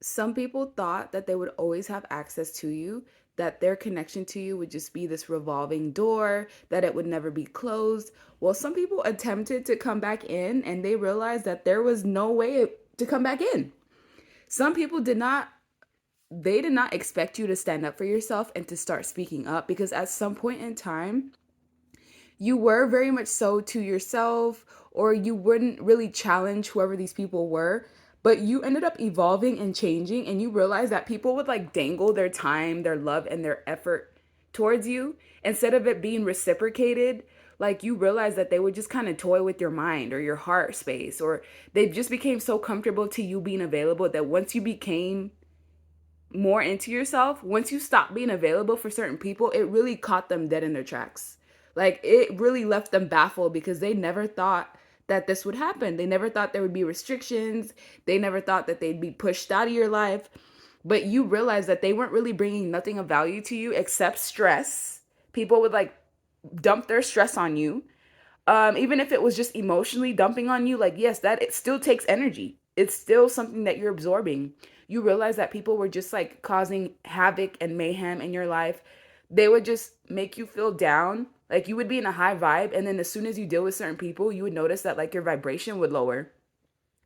Some people thought that they would always have access to you, that their connection to you would just be this revolving door, that it would never be closed. Well, some people attempted to come back in and they realized that there was no way to come back in. Some people did not expect you to stand up for yourself and to start speaking up, because at some point in time, you were very much so to yourself, or you wouldn't really challenge whoever these people were, but you ended up evolving and changing, and you realized that people would like dangle their time, their love, and their effort towards you instead of it being reciprocated. Like, you realize that they would just kind of toy with your mind or your heart space, or they just became so comfortable to you being available that once you became more into yourself, once you stop being available for certain people, it really caught them dead in their tracks. Like, it really left them baffled because they never thought that this would happen. They never thought there would be restrictions. They never thought that they'd be pushed out of your life. But you realize that they weren't really bringing nothing of value to you except stress. People would like dump their stress on you. Even if it was just emotionally dumping on you, like, yes, that it still takes energy. It's still something that you're absorbing. You realize that people were just like causing havoc and mayhem in your life. They would just make you feel down. Like, you would be in a high vibe, and then as soon as you deal with certain people, you would notice that like your vibration would lower.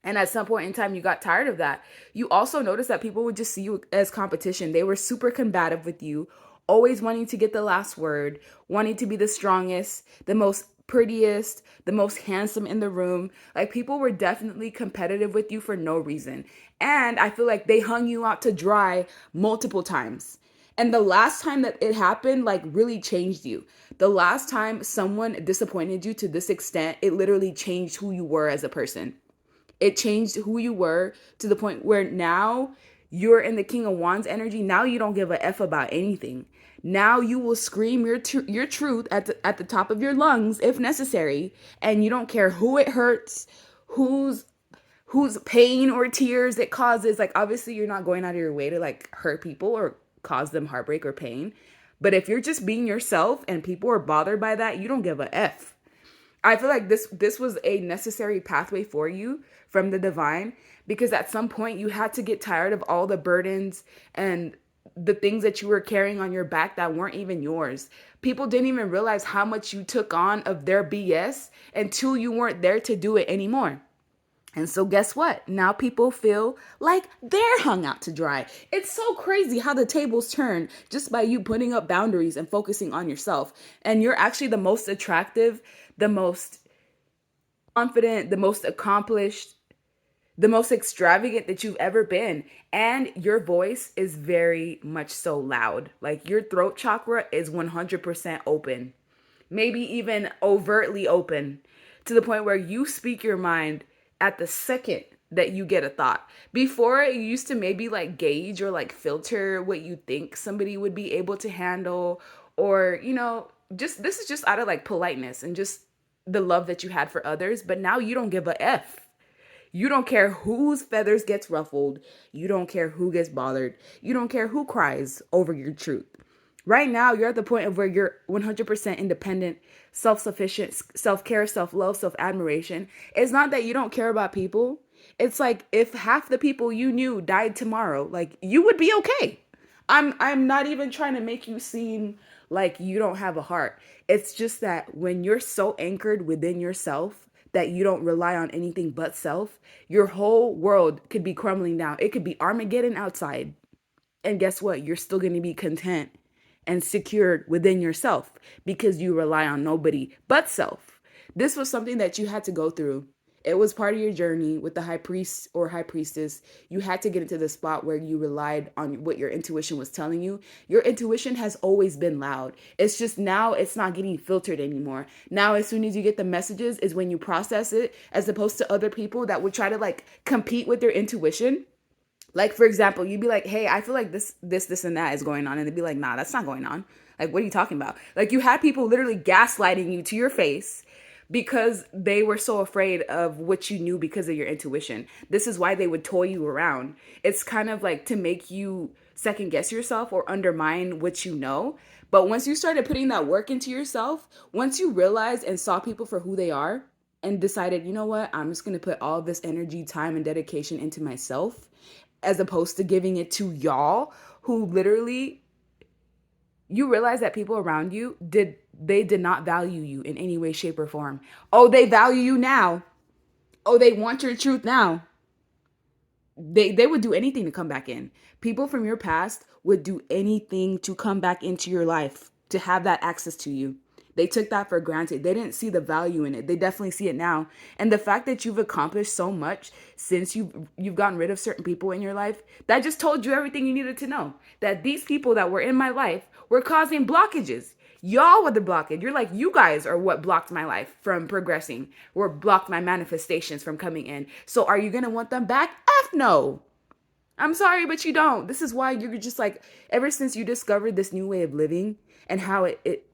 And at some point in time, you got tired of that. You also noticed that people would just see you as competition. They were super combative with you, always wanting to get the last word, wanting to be the strongest, the most prettiest, the most handsome in the room. Like, people were definitely competitive with you for no reason. And I feel like they hung you out to dry multiple times. And the last time that it happened, like, really changed you. The last time someone disappointed you to this extent, it literally changed who you were as a person. It changed who you were to the point where now you're in the King of Wands energy. Now you don't give a F about anything. Now you will scream your truth at the top of your lungs if necessary, and you don't care who it hurts, whose whose pain or tears it causes. Like, obviously you're not going out of your way to like hurt people or cause them heartbreak or pain. But if you're just being yourself and people are bothered by that, you don't give a F. I feel like this was a necessary pathway for you from the divine, because at some point you had to get tired of all the burdens and the things that you were carrying on your back that weren't even yours. People didn't even realize how much you took on of their BS until you weren't there to do it anymore. And so guess what? Now people feel like they're hung out to dry. It's so crazy how the tables turn just by you putting up boundaries and focusing on yourself. And you're actually the most attractive, the most confident, the most accomplished, the most extravagant that you've ever been. And your voice is very much so loud. Like, your throat chakra is 100% open, maybe even overtly open, to the point where you speak your mind at the second that you get a thought. Before, you used to maybe like gauge or like filter what you think somebody would be able to handle, or, just this is just out of like politeness and just the love that you had for others. But now you don't give a F. You don't care whose feathers gets ruffled. You don't care who gets bothered. You don't care who cries over your truth. Right now, you're at the point of where you're 100% independent, self-sufficient, self-care, self-love, self-admiration. It's not that you don't care about people. It's like, if half the people you knew died tomorrow, like, you would be okay. I'm not even trying to make you seem like you don't have a heart. It's just that when you're so anchored within yourself that you don't rely on anything but self, your whole world could be crumbling down. It could be Armageddon outside. And guess what? You're still going to be content and secured within yourself because you rely on nobody but self. This was something that you had to go through. It was part of your journey with the high priest or high priestess. You had to get into the spot where you relied on what your intuition was telling you. Your intuition has always been loud. It's just now it's not getting filtered anymore. Now, as soon as you get the messages is when you process it, as opposed to other people that would try to like compete with their intuition. Like, for example, you'd be like, hey, I feel like this, and that is going on. And they'd be like, nah, that's not going on. Like, what are you talking about? Like, you had people literally gaslighting you to your face because they were so afraid of what you knew because of your intuition. This is why they would toy you around. It's kind of like to make you second guess yourself or undermine what you know. But once you started putting that work into yourself, once you realized and saw people for who they are and decided, you know what, I'm just going to put all this energy, time, and dedication into myself, as opposed to giving it to y'all who literally, you realize that people around you did not value you in any way, shape, or form. Oh, they value you now. Oh, they want your truth now. They would do anything to come back in. People from your past would do anything to come back into your life, to have that access to you. They took that for granted. They didn't see the value in it. They definitely see it now. And the fact that you've accomplished so much since you've gotten rid of certain people in your life, that just told you everything you needed to know. That these people that were in my life were causing blockages. Y'all were the blockage. You're like, you guys are what blocked my life from progressing, or blocked my manifestations from coming in. So are you going to want them back? F no. I'm sorry, but you don't. This is why you're just like, ever since you discovered this new way of living and how it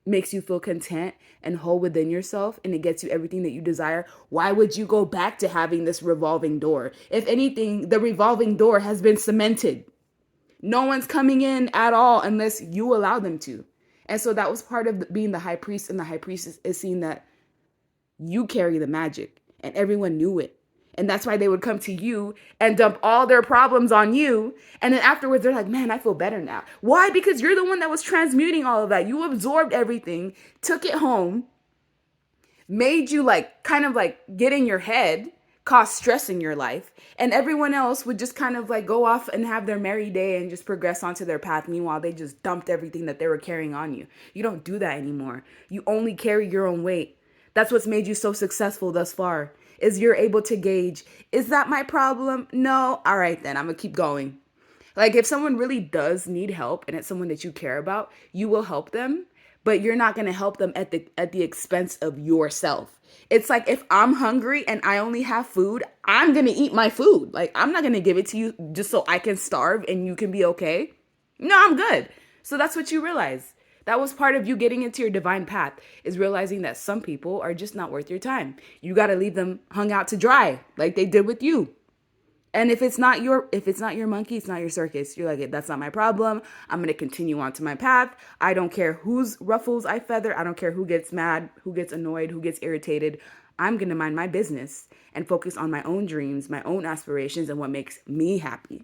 makes you feel content and whole within yourself, and it gets you everything that you desire, why would you go back to having this revolving door? If anything, the revolving door has been cemented. No one's coming in at all unless you allow them to. And so that was part of being the high priest, and the high priest is seeing that you carry the magic, and everyone knew it. And that's why they would come to you and dump all their problems on you. And then afterwards, they're like, man, I feel better now. Why? Because you're the one that was transmuting all of that. You absorbed everything, took it home, made you like kind of like get in your head, cause stress in your life. And everyone else would just kind of like go off and have their merry day and just progress onto their path. Meanwhile, they just dumped everything that they were carrying on you. You don't do that anymore. You only carry your own weight. That's what's made you so successful thus far, is you're able to gauge, is that my problem? No. All right, then I'm gonna keep going. Like if someone really does need help and it's someone that you care about, you will help them, but you're not going to help them at the expense of yourself. It's like if I'm hungry and I only have food, I'm going to eat my food. Like I'm not going to give it to you just so I can starve and you can be okay. No, I'm good. So that's what you realize. That was part of you getting into your divine path, is realizing that some people are just not worth your time. You got to leave them hung out to dry like they did with you. And if it's not your monkey, it's not your circus. You're like, that's not my problem. I'm going to continue on to my path. I don't care whose ruffles I feather. I don't care who gets mad, who gets annoyed, who gets irritated. I'm going to mind my business and focus on my own dreams, my own aspirations, and what makes me happy.